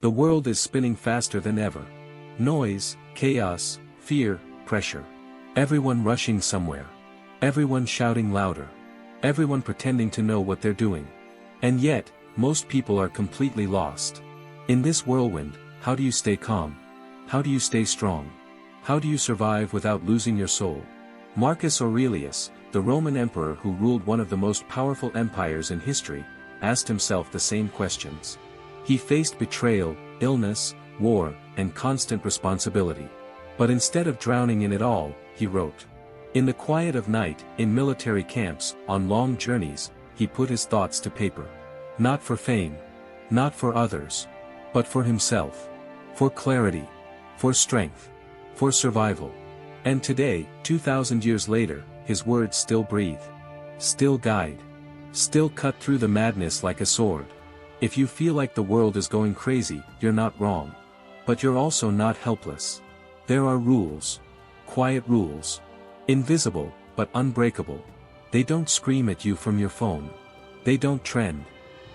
The world is spinning faster than ever. Noise, chaos, fear, pressure. Everyone rushing somewhere. Everyone shouting louder. Everyone pretending to know what they're doing. And yet, most people are completely lost. In this whirlwind, how do you stay calm? How do you stay strong? How do you survive without losing your soul? Marcus Aurelius, the Roman emperor who ruled one of the most powerful empires in history, asked himself the same questions. He faced betrayal, illness, war, and constant responsibility. But instead of drowning in it all, he wrote. In the quiet of night, in military camps, on long journeys, he put his thoughts to paper. Not for fame. Not for others. But for himself. For clarity. For strength. For survival. And today, 2,000 years later, his words still breathe. Still guide. Still cut through the madness like a sword. If you feel like the world is going crazy, you're not wrong. But you're also not helpless. There are rules. Quiet rules. Invisible, but unbreakable. They don't scream at you from your phone. They don't trend.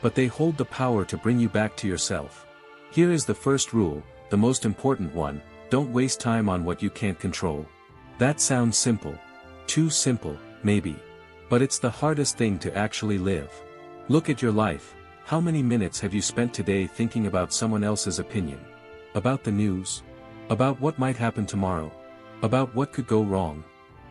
But they hold the power to bring you back to yourself. Here is the first rule, the most important one: don't waste time on what you can't control. That sounds simple. Too simple, maybe. But it's the hardest thing to actually live. Look at your life. How many minutes have you spent today thinking about someone else's opinion? About the news? About what might happen tomorrow? About what could go wrong?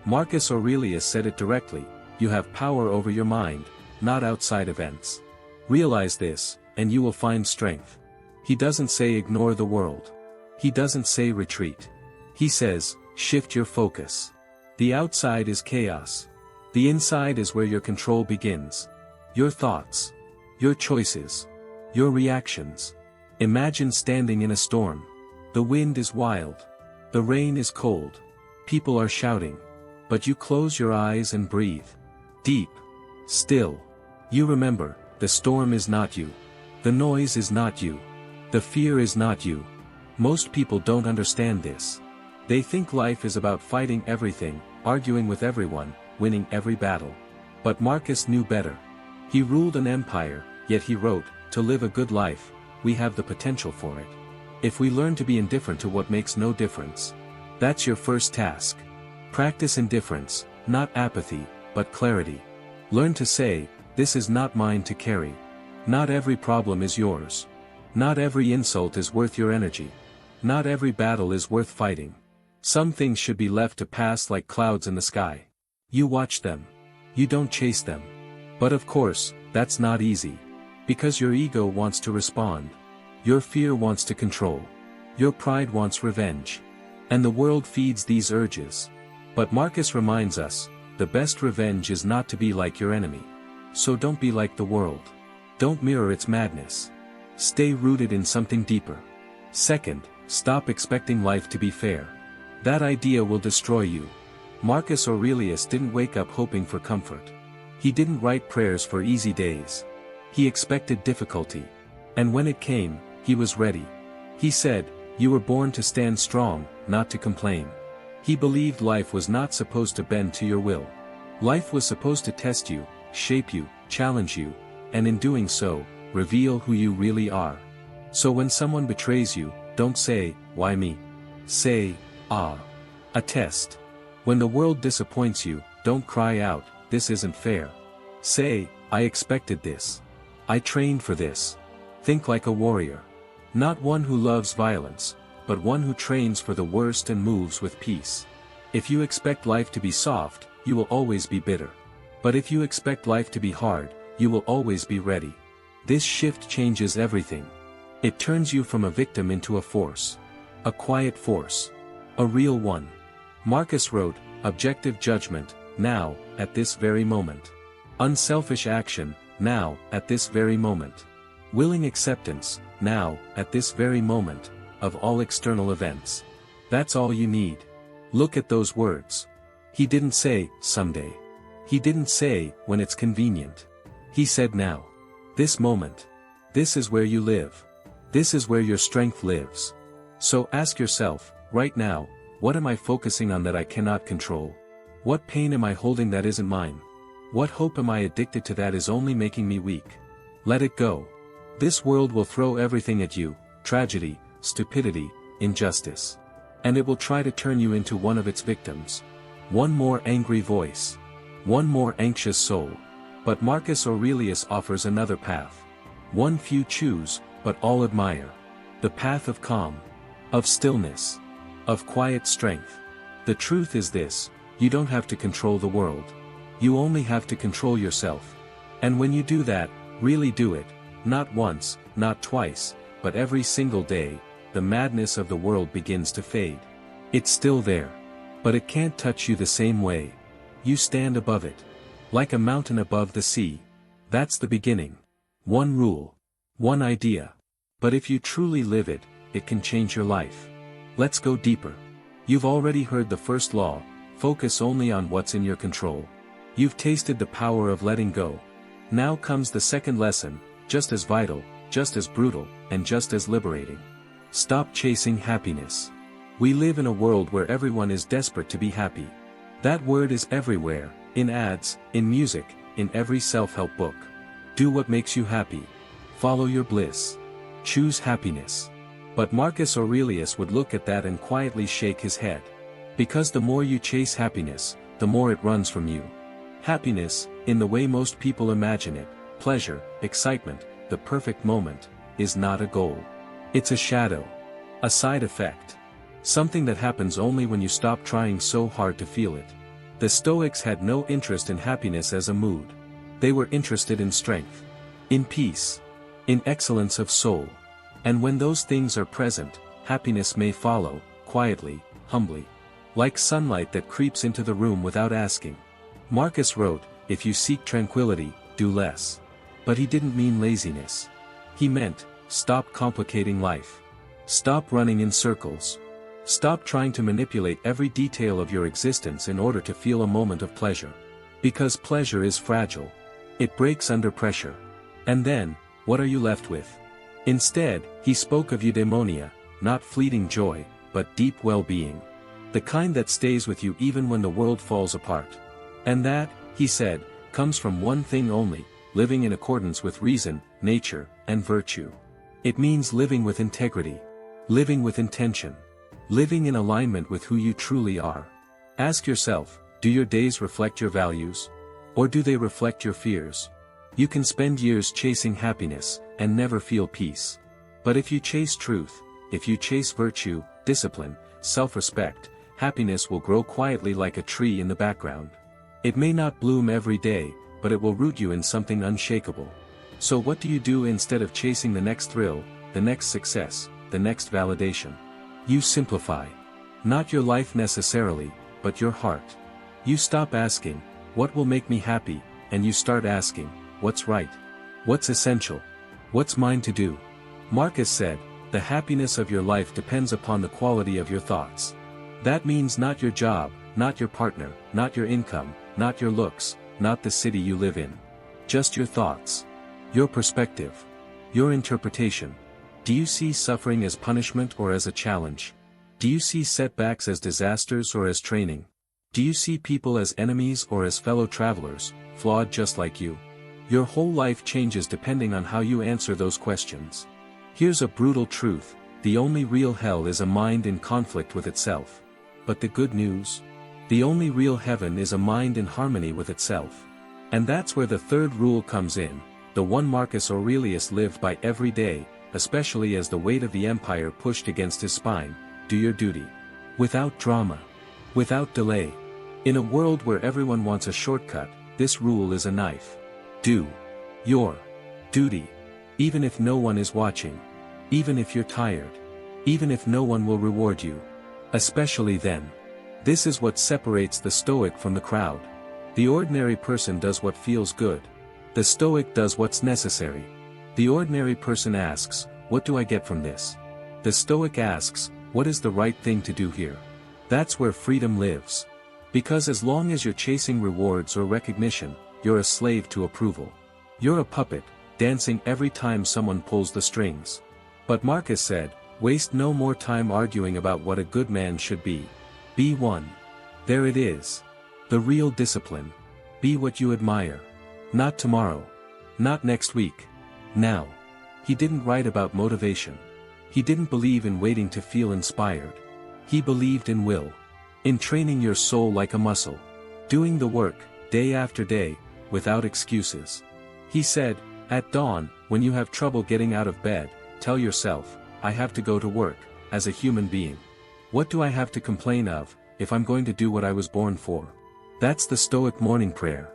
Marcus Aurelius said it directly: you have power over your mind, not outside events. Realize this, and you will find strength. He doesn't say ignore the world. He doesn't say retreat. He says, shift your focus. The outside is chaos. The inside is where your control begins. Your thoughts. Your choices. Your reactions. Imagine standing in a storm. The wind is wild. The rain is cold. People are shouting. But you close your eyes and breathe. Deep. Still. You remember, the storm is not you. The noise is not you. The fear is not you. Most people don't understand this. They think life is about fighting everything, arguing with everyone, winning every battle. But Marcus knew better. He ruled an empire, yet he wrote, to live a good life, we have the potential for it. If we learn to be indifferent to what makes no difference. That's your first task. Practice indifference, not apathy, but clarity. Learn to say, this is not mine to carry. Not every problem is yours. Not every insult is worth your energy. Not every battle is worth fighting. Some things should be left to pass like clouds in the sky. You watch them. You don't chase them. But of course, that's not easy. Because your ego wants to respond. Your fear wants to control. Your pride wants revenge. And the world feeds these urges. But Marcus reminds us, the best revenge is not to be like your enemy. So don't be like the world. Don't mirror its madness. Stay rooted in something deeper. Second, stop expecting life to be fair. That idea will destroy you. Marcus Aurelius didn't wake up hoping for comfort. He didn't write prayers for easy days. He expected difficulty. And when it came, he was ready. He said, you were born to stand strong, not to complain. He believed life was not supposed to bend to your will. Life was supposed to test you, shape you, challenge you, and in doing so, reveal who you really are. So when someone betrays you, don't say, why me? Say, a test. When the world disappoints you, don't cry out, this isn't fair. Say, I expected this. I trained for this. Think like a warrior. Not one who loves violence, but one who trains for the worst and moves with peace. If you expect life to be soft, you will always be bitter. But if you expect life to be hard, you will always be ready. This shift changes everything. It turns you from a victim into a force. A quiet force. A real one. Marcus wrote, objective judgment, now, at this very moment. Unselfish action, now, at this very moment. Willing acceptance, now, at this very moment, of all external events. That's all you need. Look at those words. He didn't say, someday. He didn't say, when it's convenient. He said now. This moment. This is where you live. This is where your strength lives. So ask yourself, right now, what am I focusing on that I cannot control? What pain am I holding that isn't mine? What hope am I addicted to that is only making me weak? Let it go. This world will throw everything at you, tragedy, stupidity, injustice. And it will try to turn you into one of its victims. One more angry voice. One more anxious soul. But Marcus Aurelius offers another path. One few choose, but all admire. The path of calm. Of stillness. Of quiet strength. The truth is this, you don't have to control the world. You only have to control yourself. And when you do that, really do it, not once, not twice, but every single day, the madness of the world begins to fade. It's still there. But it can't touch you the same way. You stand above it. Like a mountain above the sea. That's the beginning. One rule. One idea. But if you truly live it, it can change your life. Let's go deeper. You've already heard the first law, focus only on what's in your control. You've tasted the power of letting go. Now comes the second lesson, just as vital, just as brutal, and just as liberating. Stop chasing happiness. We live in a world where everyone is desperate to be happy. That word is everywhere, in ads, in music, in every self-help book. Do what makes you happy. Follow your bliss. Choose happiness. But Marcus Aurelius would look at that and quietly shake his head. Because the more you chase happiness, the more it runs from you. Happiness, in the way most people imagine it, pleasure, excitement, the perfect moment, is not a goal. It's a shadow. A side effect. Something that happens only when you stop trying so hard to feel it. The Stoics had no interest in happiness as a mood. They were interested in strength. In peace. In excellence of soul. And when those things are present, happiness may follow, quietly, humbly. Like sunlight that creeps into the room without asking. Marcus wrote, if you seek tranquility, do less. But he didn't mean laziness. He meant, stop complicating life. Stop running in circles. Stop trying to manipulate every detail of your existence in order to feel a moment of pleasure. Because pleasure is fragile. It breaks under pressure. And then, what are you left with? Instead, he spoke of eudaimonia, not fleeting joy, but deep well-being. The kind that stays with you even when the world falls apart. And that, he said, comes from one thing only, living in accordance with reason, nature, and virtue. It means living with integrity. Living with intention. Living in alignment with who you truly are. Ask yourself, do your days reflect your values? Or do they reflect your fears? You can spend years chasing happiness, and never feel peace. But if you chase truth, if you chase virtue, discipline, self-respect, happiness will grow quietly like a tree in the background. It may not bloom every day, but it will root you in something unshakable. So what do you do instead of chasing the next thrill, the next success, the next validation? You simplify. Not your life necessarily, but your heart. You stop asking, what will make me happy, and you start asking, what's right? What's essential? What's mine to do? Marcus said, the happiness of your life depends upon the quality of your thoughts. That means not your job, not your partner, not your income, not your looks, not the city you live in. Just your thoughts. Your perspective. Your interpretation. Do you see suffering as punishment or as a challenge? Do you see setbacks as disasters or as training? Do you see people as enemies or as fellow travelers, flawed just like you? Your whole life changes depending on how you answer those questions. Here's a brutal truth, the only real hell is a mind in conflict with itself. But the good news? The only real heaven is a mind in harmony with itself. And that's where the third rule comes in, the one Marcus Aurelius lived by every day, especially as the weight of the empire pushed against his spine, do your duty. Without drama. Without delay. In a world where everyone wants a shortcut, this rule is a knife. Do your duty. Even if no one is watching. Even if you're tired. Even if no one will reward you. Especially then. This is what separates the Stoic from the crowd. The ordinary person does what feels good. The Stoic does what's necessary. The ordinary person asks, what do I get from this? The Stoic asks, what is the right thing to do here? That's where freedom lives. Because as long as you're chasing rewards or recognition, you're a slave to approval. You're a puppet, dancing every time someone pulls the strings. But Marcus said, waste no more time arguing about what a good man should be. Be one. There it is. The real discipline. Be what you admire. Not tomorrow. Not next week. Now. He didn't write about motivation. He didn't believe in waiting to feel inspired. He believed in will. In training your soul like a muscle. Doing the work, day after day, without excuses. He said, at dawn, when you have trouble getting out of bed, tell yourself, I have to go to work, as a human being. What do I have to complain of, if I'm going to do what I was born for? That's the Stoic morning prayer.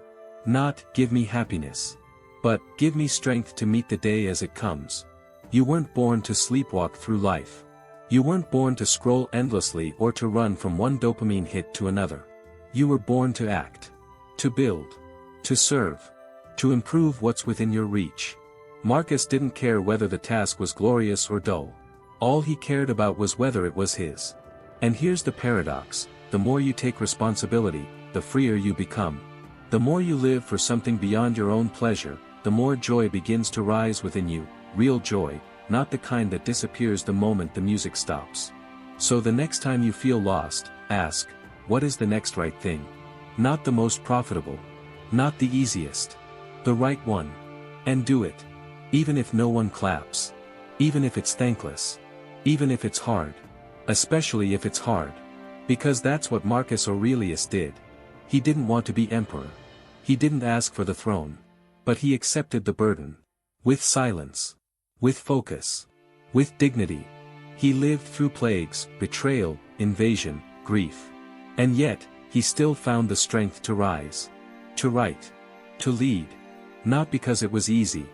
Not, give me happiness. But, give me strength to meet the day as it comes. You weren't born to sleepwalk through life. You weren't born to scroll endlessly or to run from one dopamine hit to another. You were born to act. To build. To serve. To improve what's within your reach. Marcus didn't care whether the task was glorious or dull. All he cared about was whether it was his. And here's the paradox, the more you take responsibility, the freer you become. The more you live for something beyond your own pleasure, the more joy begins to rise within you, real joy, not the kind that disappears the moment the music stops. So the next time you feel lost, ask, what is the next right thing? Not the most profitable. Not the easiest. The right one. And do it. Even if no one claps. Even if it's thankless. Even if it's hard. Especially if it's hard. Because that's what Marcus Aurelius did. He didn't want to be emperor. He didn't ask for the throne. But he accepted the burden. With silence. With focus. With dignity. He lived through plagues, betrayal, invasion, grief. And yet, he still found the strength to rise. To write. To lead. Not because it was easy.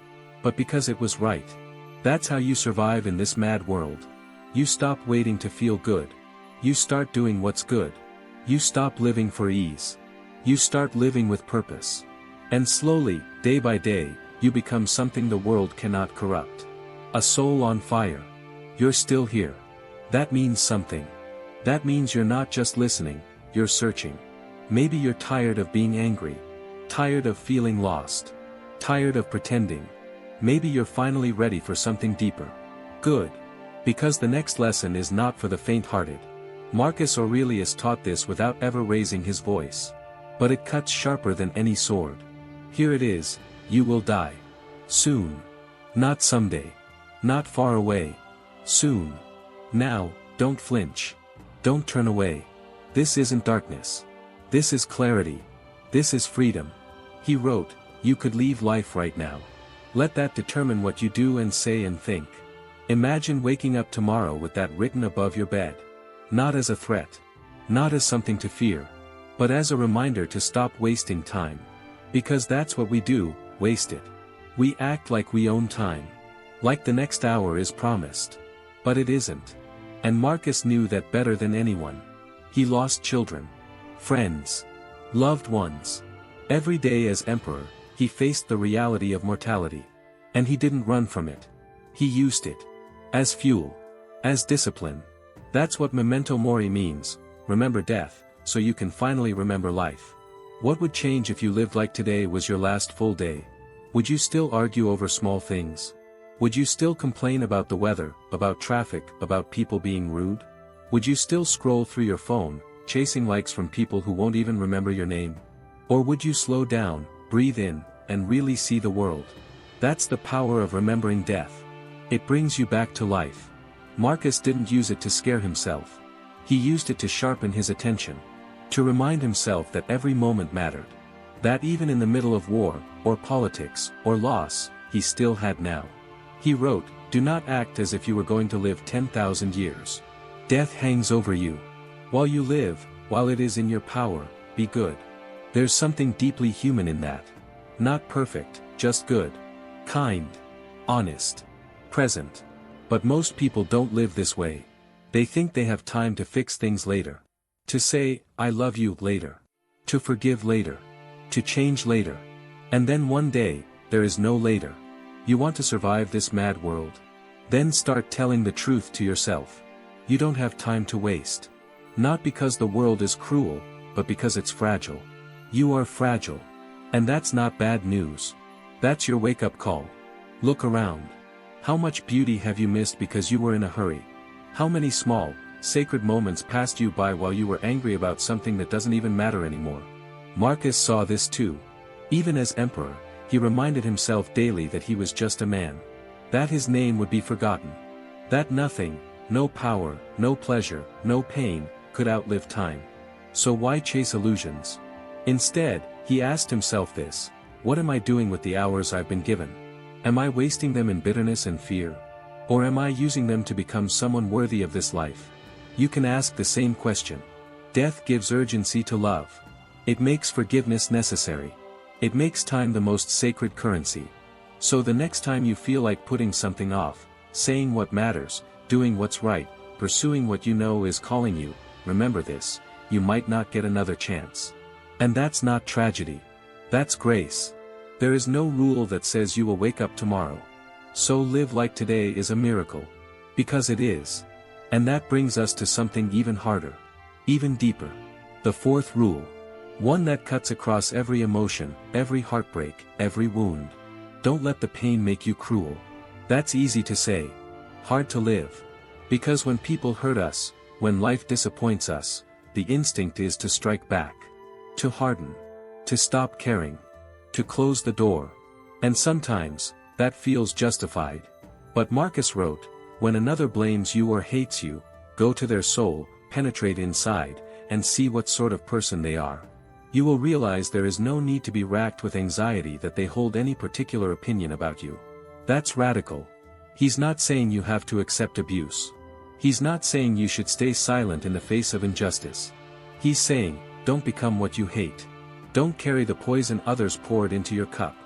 But because it was right. That's how you survive in this mad world. You stop waiting to feel good. You start doing what's good. You stop living for ease. You start living with purpose. And slowly, day by day, you become something the world cannot corrupt. A soul on fire. You're still here. That means something. That means you're not just listening, you're searching. Maybe you're tired of being angry. Tired of feeling lost. Tired of pretending. Maybe you're finally ready for something deeper. Good. Because the next lesson is not for the faint-hearted. Marcus Aurelius taught this without ever raising his voice. But it cuts sharper than any sword. Here it is, you will die. Soon. Not someday. Not far away. Soon. Now, don't flinch. Don't turn away. This isn't darkness. This is clarity. This is freedom. He wrote, you could leave life right now. Let that determine what you do and say and think. Imagine waking up tomorrow with that written above your bed. Not as a threat. Not as something to fear. But as a reminder to stop wasting time. Because that's what we do, waste it. We act like we own time. Like the next hour is promised. But it isn't. And Marcus knew that better than anyone. He lost children. Friends. Loved ones. Every day as emperor, he faced the reality of mortality. And he didn't run from it. He used it. As fuel. As discipline. That's what memento mori means, remember death, so you can finally remember life. What would change if you lived like today was your last full day? Would you still argue over small things? Would you still complain about the weather, about traffic, about people being rude? Would you still scroll through your phone, chasing likes from people who won't even remember your name? Or would you slow down, breathe in, and really see the world? That's the power of remembering death. It brings you back to life. Marcus didn't use it to scare himself. He used it to sharpen his attention. To remind himself that every moment mattered. That even in the middle of war, or politics, or loss, he still had now. He wrote, do not act as if you were going to live 10,000 years. Death hangs over you. While you live, while it is in your power, be good. There's something deeply human in that. Not perfect, just good. Kind. Honest. Present. But most people don't live this way. They think they have time to fix things later. To say, I love you later. To forgive later. To change later. And then one day, there is no later. You want to survive this mad world? Then start telling the truth to yourself. You don't have time to waste. Not because the world is cruel, but because it's fragile. You are fragile. And that's not bad news. That's your wake-up call. Look around. How much beauty have you missed because you were in a hurry? How many small, sacred moments passed you by while you were angry about something that doesn't even matter anymore? Marcus saw this too. Even as emperor, he reminded himself daily that he was just a man. That his name would be forgotten. That nothing, no power, no pleasure, no pain, could outlive time. So why chase illusions? Instead, he asked himself this: what am I doing with the hours I've been given? Am I wasting them in bitterness and fear? Or am I using them to become someone worthy of this life? You can ask the same question. Death gives urgency to love. It makes forgiveness necessary. It makes time the most sacred currency. So the next time you feel like putting something off, saying what matters, doing what's right, pursuing what you know is calling you, remember this: you might not get another chance. And that's not tragedy. That's grace. There is no rule that says you will wake up tomorrow. So live like today is a miracle. Because it is. And that brings us to something even harder. Even deeper. The fourth rule. One that cuts across every emotion, every heartbreak, every wound. Don't let the pain make you cruel. That's easy to say. Hard to live. Because when people hurt us, when life disappoints us, the instinct is to strike back. To harden. To stop caring. To close the door. And sometimes, that feels justified. But Marcus wrote, when another blames you or hates you, go to their soul, penetrate inside, and see what sort of person they are. You will realize there is no need to be racked with anxiety that they hold any particular opinion about you. That's radical. He's not saying you have to accept abuse. He's not saying you should stay silent in the face of injustice. He's saying, don't become what you hate. Don't carry the poison others poured into your cup.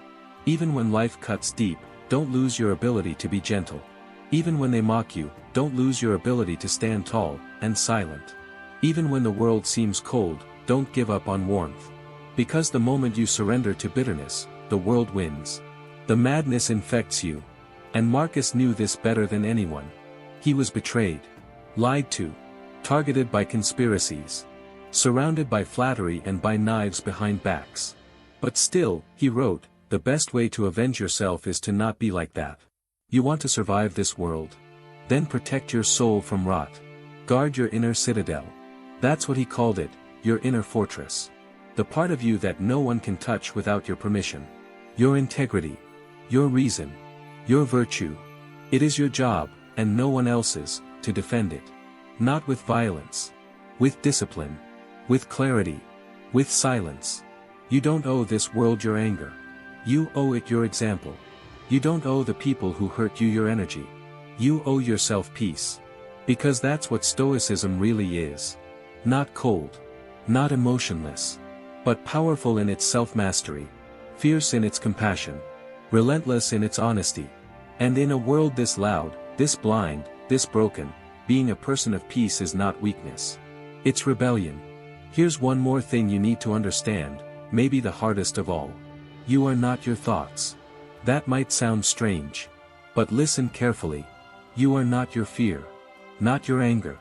Even when life cuts deep, don't lose your ability to be gentle. Even when they mock you, don't lose your ability to stand tall and silent. Even when the world seems cold, don't give up on warmth. Because the moment you surrender to bitterness, the world wins. The madness infects you. And Marcus knew this better than anyone. He was betrayed. Lied to. Targeted by conspiracies. Surrounded by flattery and by knives behind backs. But still, he wrote, the best way to avenge yourself is to not be like that. You want to survive this world? Then protect your soul from rot. Guard your inner citadel. That's what he called it, your inner fortress. The part of you that no one can touch without your permission. Your integrity. Your reason. Your virtue. It is your job, and no one else's, to defend it. Not with violence. With discipline. With clarity. With silence. You don't owe this world your anger. You owe it your example. You don't owe the people who hurt you your energy. You owe yourself peace. Because that's what Stoicism really is. Not cold. Not emotionless. But powerful in its self-mastery. Fierce in its compassion. Relentless in its honesty. And in a world this loud, this blind, this broken, being a person of peace is not weakness. It's rebellion. Here's one more thing you need to understand, maybe the hardest of all. You are not your thoughts. That might sound strange. But listen carefully. You are not your fear. Not your anger.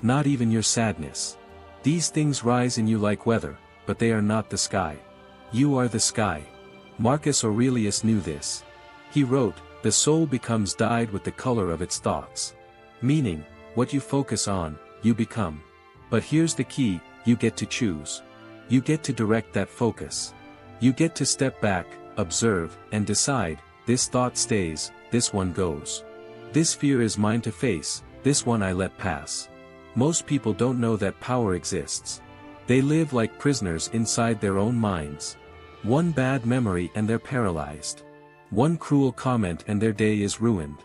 Not even your sadness. These things rise in you like weather, but they are not the sky. You are the sky. Marcus Aurelius knew this. He wrote, the soul becomes dyed with the color of its thoughts. Meaning, what you focus on, you become. But here's the key, you get to choose. You get to direct that focus. You get to step back, observe, and decide, this thought stays, this one goes. This fear is mine to face, this one I let pass. Most people don't know that power exists. They live like prisoners inside their own minds. One bad memory and they're paralyzed. One cruel comment and their day is ruined.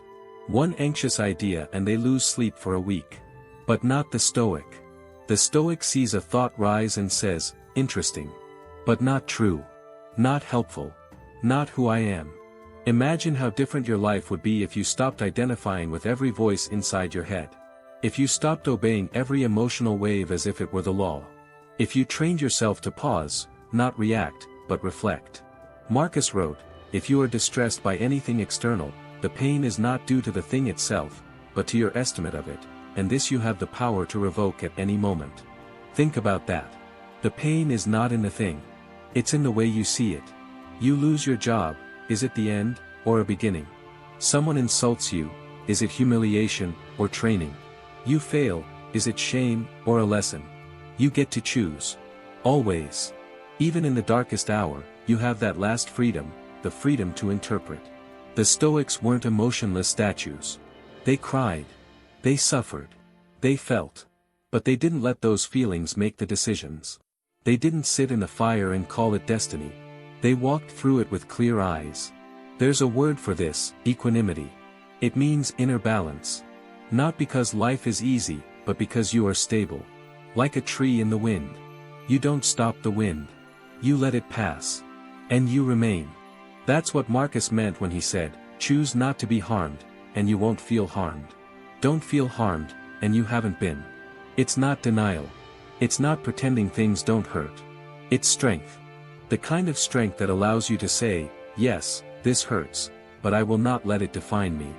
One anxious idea and they lose sleep for a week. But not the Stoic. The Stoic sees a thought rise and says, interesting. But not true. Not helpful. Not who I am. Imagine how different your life would be if you stopped identifying with every voice inside your head. If you stopped obeying every emotional wave as if it were the law. If you trained yourself to pause, not react, but reflect. Marcus wrote, if you are distressed by anything external, the pain is not due to the thing itself, but to your estimate of it, and this you have the power to revoke at any moment. Think about that. The pain is not in the thing. It's in the way you see it. You lose your job, is it the end, or a beginning? Someone insults you, is it humiliation, or training? You fail, is it shame, or a lesson? You get to choose. Always. Even in the darkest hour, you have that last freedom, the freedom to interpret. The Stoics weren't emotionless statues. They cried. They suffered. They felt. But they didn't let those feelings make the decisions. They didn't sit in the fire and call it destiny. They walked through it with clear eyes. There's a word for this, equanimity. It means inner balance. Not because life is easy, but because you are stable. Like a tree in the wind. You don't stop the wind. You let it pass. And you remain. That's what Marcus meant when he said, choose not to be harmed, and you won't feel harmed. Don't feel harmed, and you haven't been. It's not denial. It's not pretending things don't hurt. It's strength. The kind of strength that allows you to say, yes, this hurts, but I will not let it define me.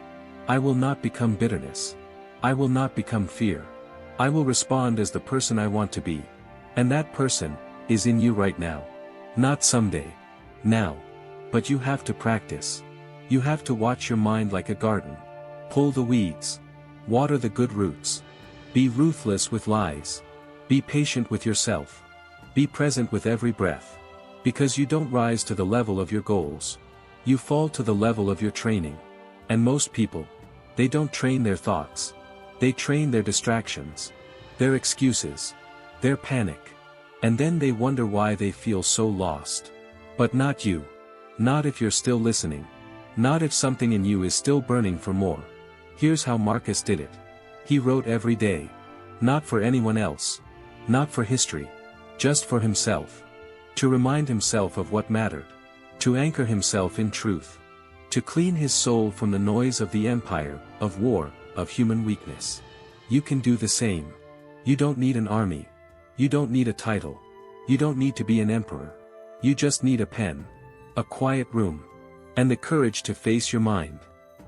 I will not become bitterness. I will not become fear. I will respond as the person I want to be. And that person is in you right now. Not someday. Now. But you have to practice. You have to watch your mind like a garden. Pull the weeds. Water the good roots. Be ruthless with lies. Be patient with yourself. Be present with every breath. Because you don't rise to the level of your goals. You fall to the level of your training. And most people, they don't train their thoughts. They train their distractions. Their excuses. Their panic. And then they wonder why they feel so lost. But not you. Not if you're still listening. Not if something in you is still burning for more. Here's how Marcus did it. He wrote every day. Not for anyone else. Not for history. Just for himself. To remind himself of what mattered. To anchor himself in truth. To clean his soul from the noise of the empire, of war, of human weakness. You can do the same. You don't need an army. You don't need a title. You don't need to be an emperor. You just need a pen. A quiet room. And the courage to face your mind.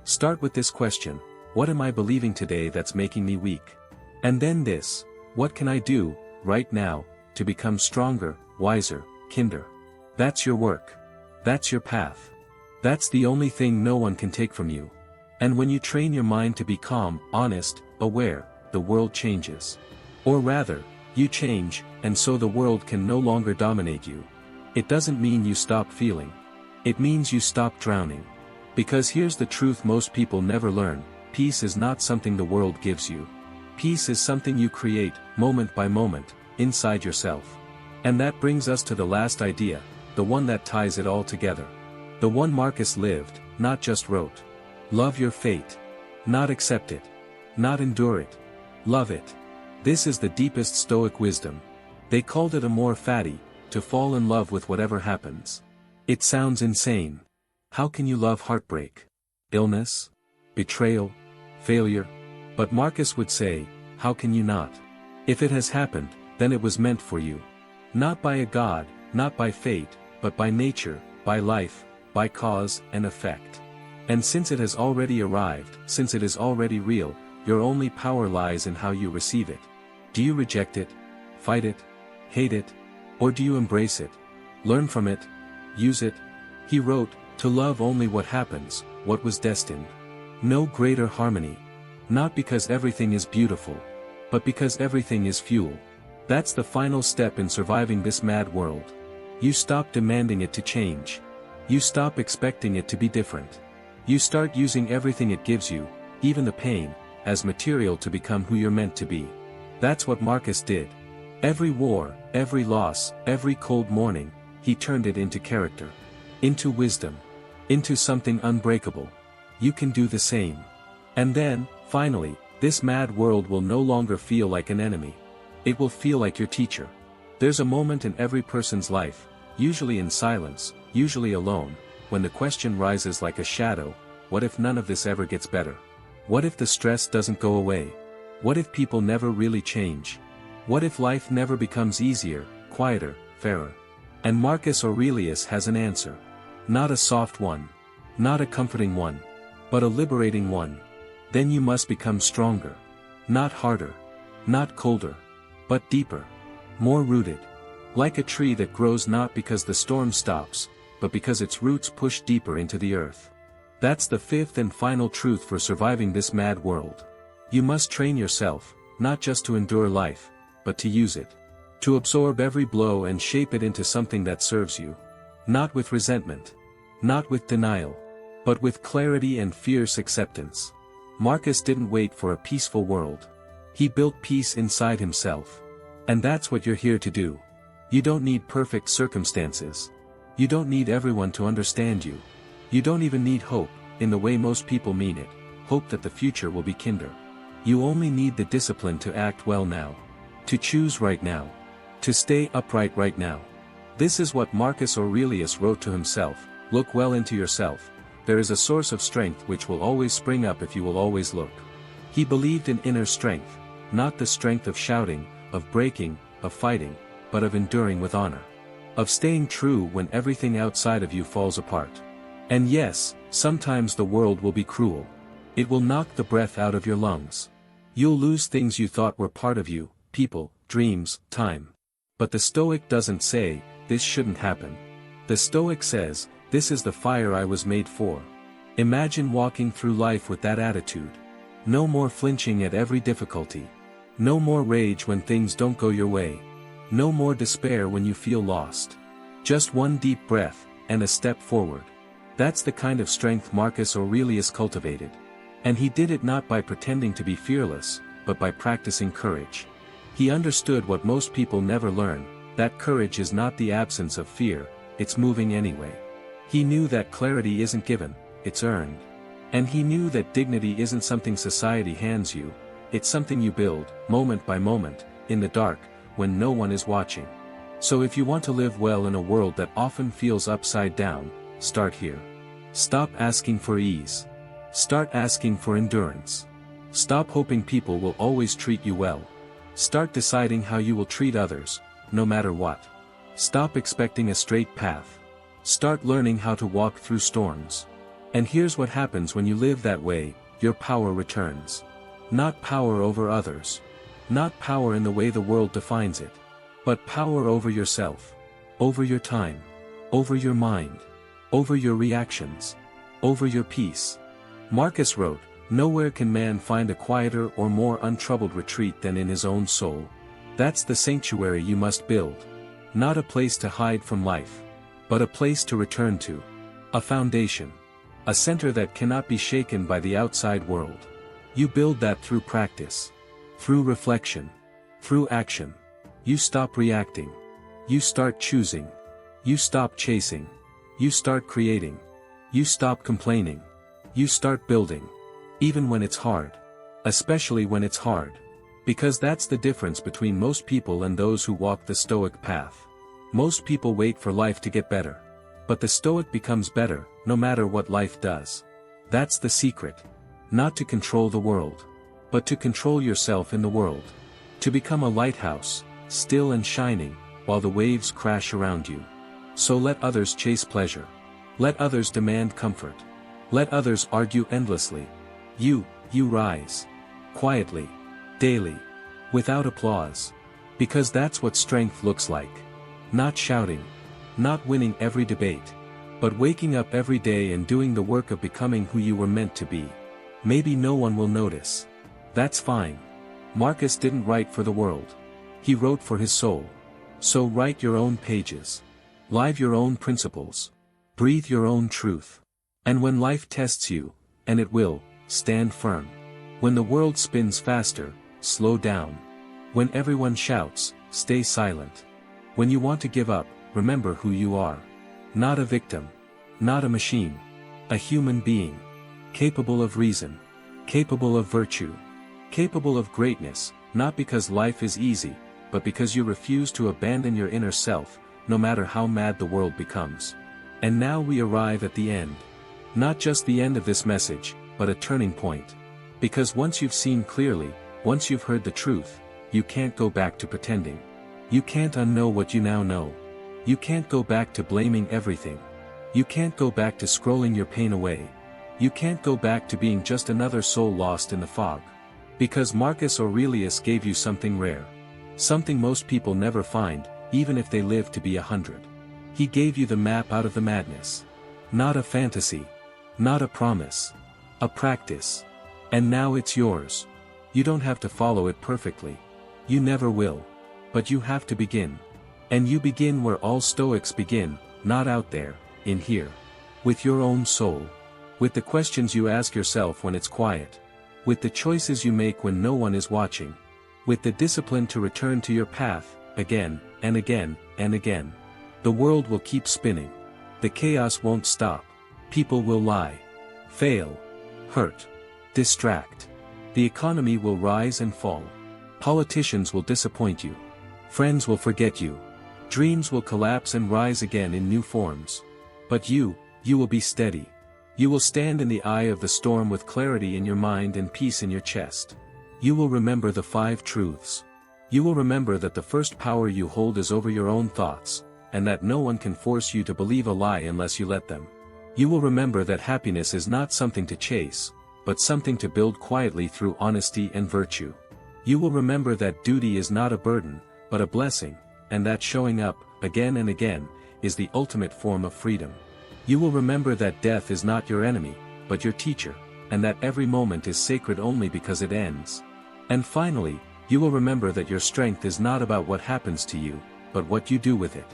Start with this question, what am I believing today that's making me weak? And then this, what can I do, right now, to become stronger, wiser, kinder? That's your work. That's your path. That's the only thing no one can take from you. And when you train your mind to be calm, honest, aware, the world changes. Or rather, you change, and so the world can no longer dominate you. It doesn't mean you stop feeling. It means you stop drowning. Because here's the truth most people never learn, peace is not something the world gives you. Peace is something you create, moment by moment, inside yourself. And that brings us to the last idea, the one that ties it all together. The one Marcus lived, not just wrote. Love your fate. Not accept it. Not endure it. Love it. This is the deepest Stoic wisdom. They called it amor fati, to fall in love with whatever happens. It sounds insane. How can you love heartbreak? Illness? Betrayal? Failure? But Marcus would say, how can you not? If it has happened, then it was meant for you. Not by a god, not by fate, but by nature, by life, by cause and effect. And since it has already arrived, since it is already real, your only power lies in how you receive it. Do you reject it? Fight it? Hate it? Or do you embrace it? Learn from it? Use it? He wrote, to love only what happens, what was destined. No greater harmony. Not because everything is beautiful, but because everything is fuel. That's the final step in surviving this mad world. You stop demanding it to change. You stop expecting it to be different. You start using everything it gives you, even the pain, as material to become who you're meant to be. That's what Marcus did. Every war, every loss, every cold morning, he turned it into character. Into wisdom. Into something unbreakable. You can do the same. And then, finally, this mad world will no longer feel like an enemy. It will feel like your teacher. There's a moment in every person's life, usually in silence, usually alone, when the question rises like a shadow, what if none of this ever gets better? What if the stress doesn't go away? What if people never really change? What if life never becomes easier, quieter, fairer? And Marcus Aurelius has an answer. Not a soft one. Not a comforting one. But a liberating one. Then you must become stronger. Not harder. Not colder. But deeper. More rooted. Like a tree that grows not because the storm stops, but because its roots push deeper into the earth. That's the fifth and final truth for surviving this mad world. You must train yourself, not just to endure life, but to use it. To absorb every blow and shape it into something that serves you. Not with resentment. Not with denial. But with clarity and fierce acceptance. Marcus didn't wait for a peaceful world. He built peace inside himself. And that's what you're here to do. You don't need perfect circumstances. You don't need everyone to understand you. You don't even need hope, in the way most people mean it, hope that the future will be kinder. You only need the discipline to act well now. To choose right now. To stay upright right now. This is what Marcus Aurelius wrote to himself: look well into yourself. There is a source of strength which will always spring up if you will always look. He believed in inner strength, not the strength of shouting, of breaking, of fighting, but of enduring with honor. Of staying true when everything outside of you falls apart. And yes, sometimes the world will be cruel. It will knock the breath out of your lungs. You'll lose things you thought were part of you, people, dreams, time. But the Stoic doesn't say, this shouldn't happen. The Stoic says, this is the fire I was made for. Imagine walking through life with that attitude. No more flinching at every difficulty. No more rage when things don't go your way. No more despair when you feel lost. Just one deep breath, and a step forward. That's the kind of strength Marcus Aurelius cultivated. And he did it not by pretending to be fearless, but by practicing courage. He understood what most people never learn, that courage is not the absence of fear, it's moving anyway. He knew that clarity isn't given, it's earned. And he knew that dignity isn't something society hands you, it's something you build, moment by moment, in the dark, when no one is watching. So if you want to live well in a world that often feels upside down, start here. Stop asking for ease. Start asking for endurance. Stop hoping people will always treat you well. Start deciding how you will treat others, no matter what. Stop expecting a straight path. Start learning how to walk through storms. And here's what happens when you live that way: your power returns. Not power over others. Not power in the way the world defines it. But power over yourself. Over your time. Over your mind. Over your reactions. Over your peace. Marcus wrote, nowhere can man find a quieter or more untroubled retreat than in his own soul. That's the sanctuary you must build. Not a place to hide from life. But a place to return to. A foundation. A center that cannot be shaken by the outside world. You build that through practice. Through reflection. Through action. You stop reacting. You start choosing. You stop chasing. You start creating. You stop complaining. You start building. Even when it's hard. Especially when it's hard. Because that's the difference between most people and those who walk the Stoic path. Most people wait for life to get better. But the Stoic becomes better, no matter what life does. That's the secret. Not to control the world. But to control yourself in the world. To become a lighthouse, still and shining, while the waves crash around you. So let others chase pleasure. Let others demand comfort. Let others argue endlessly. You rise. Quietly. Daily. Without applause. Because that's what strength looks like. Not shouting. Not winning every debate. But waking up every day and doing the work of becoming who you were meant to be. Maybe no one will notice. That's fine. Marcus didn't write for the world. He wrote for his soul. So write your own pages. Live your own principles. Breathe your own truth. And when life tests you, and it will, stand firm. When the world spins faster, slow down. When everyone shouts, stay silent. When you want to give up, remember who you are. Not a victim. Not a machine. A human being. Capable of reason. Capable of virtue. Capable of greatness, not because life is easy, but because you refuse to abandon your inner self, no matter how mad the world becomes. And now we arrive at the end. Not just the end of this message, but a turning point. Because once you've seen clearly, once you've heard the truth, you can't go back to pretending. You can't unknow what you now know. You can't go back to blaming everything. You can't go back to scrolling your pain away. You can't go back to being just another soul lost in the fog. Because Marcus Aurelius gave you something rare. Something most people never find, even if they live to be 100. He gave you the map out of the madness. Not a fantasy. Not a promise. A practice. And now it's yours. You don't have to follow it perfectly. You never will. But you have to begin. And you begin where all Stoics begin, not out there, in here. With your own soul. With the questions you ask yourself when it's quiet. with the choices you make when no one is watching, with the discipline to return to your path, again, and again, and again. The world will keep spinning. The chaos won't stop. People will lie, fail, hurt, distract. The economy will rise and fall. Politicians will disappoint you. Friends will forget you. Dreams will collapse and rise again in new forms. But you will be steady. You will stand in the eye of the storm with clarity in your mind and peace in your chest. You will remember the 5 truths. You will remember that the first power you hold is over your own thoughts, and that no one can force you to believe a lie unless you let them. You will remember that happiness is not something to chase, but something to build quietly through honesty and virtue. You will remember that duty is not a burden, but a blessing, and that showing up, again and again, is the ultimate form of freedom. You will remember that death is not your enemy, but your teacher, and that every moment is sacred only because it ends. And finally, you will remember that your strength is not about what happens to you, but what you do with it.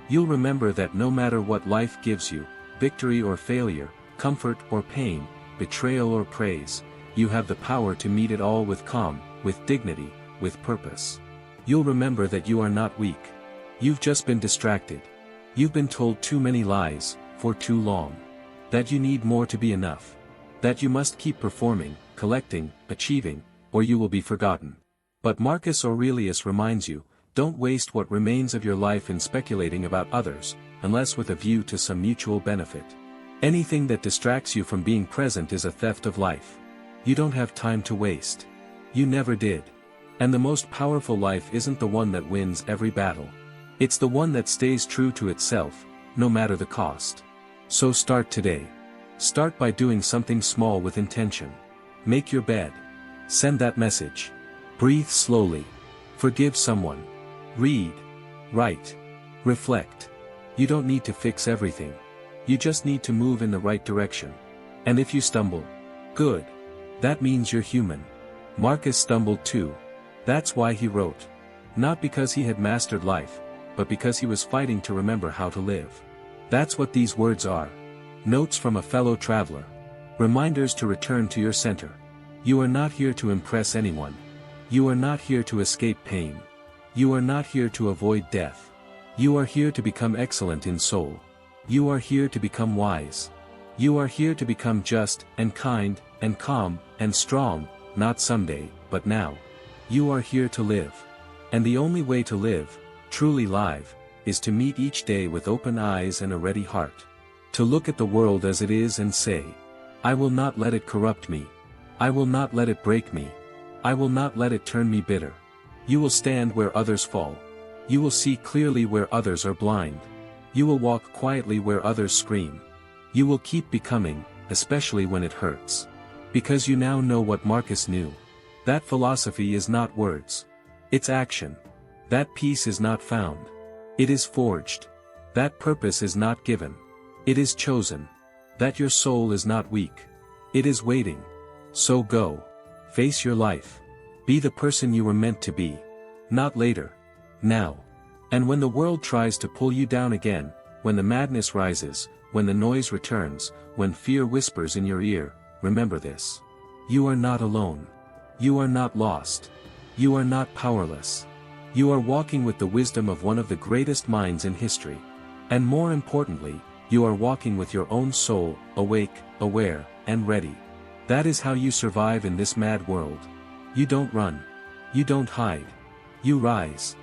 You'll remember that no matter what life gives you, victory or failure, comfort or pain, betrayal or praise, you have the power to meet it all with calm, with dignity, with purpose. You'll remember that you are not weak. You've just been distracted. You've been told too many lies, for too long. That you need more to be enough. That you must keep performing, collecting, achieving, or you will be forgotten. But Marcus Aurelius reminds you, don't waste what remains of your life in speculating about others, unless with a view to some mutual benefit. Anything that distracts you from being present is a theft of life. You don't have time to waste. You never did. And the most powerful life isn't the one that wins every battle. It's the one that stays true to itself, no matter the cost. So start today. Start by doing something small with intention. Make your bed. Send that message. Breathe slowly. Forgive someone. Read. Write. Reflect. You don't need to fix everything. You just need to move in the right direction. And if you stumble, good. That means you're human. Marcus stumbled too. That's why he wrote. Not because he had mastered life, but because he was fighting to remember how to live. That's what these words are. Notes from a fellow traveler. Reminders to return to your center. You are not here to impress anyone. You are not here to escape pain. You are not here to avoid death. You are here to become excellent in soul. You are here to become wise. You are here to become just, and kind, and calm, and strong, not someday, but now. You are here to live. And the only way to live, truly live, is to meet each day with open eyes and a ready heart. To look at the world as it is and say, I will not let it corrupt me. I will not let it break me. I will not let it turn me bitter. You will stand where others fall. You will see clearly where others are blind. You will walk quietly where others scream. You will keep becoming, especially when it hurts. Because you now know what Marcus knew. That philosophy is not words. It's action. That peace is not found. It is forged. That purpose is not given. It is chosen. That your soul is not weak. It is waiting. So go. Face your life. Be the person you were meant to be. Not later. Now. And when the world tries to pull you down again, when the madness rises, when the noise returns, when fear whispers in your ear, remember this. You are not alone. You are not lost. You are not powerless. You are walking with the wisdom of one of the greatest minds in history. And more importantly, you are walking with your own soul, awake, aware, and ready. That is how you survive in this mad world. You don't run. You don't hide. You rise.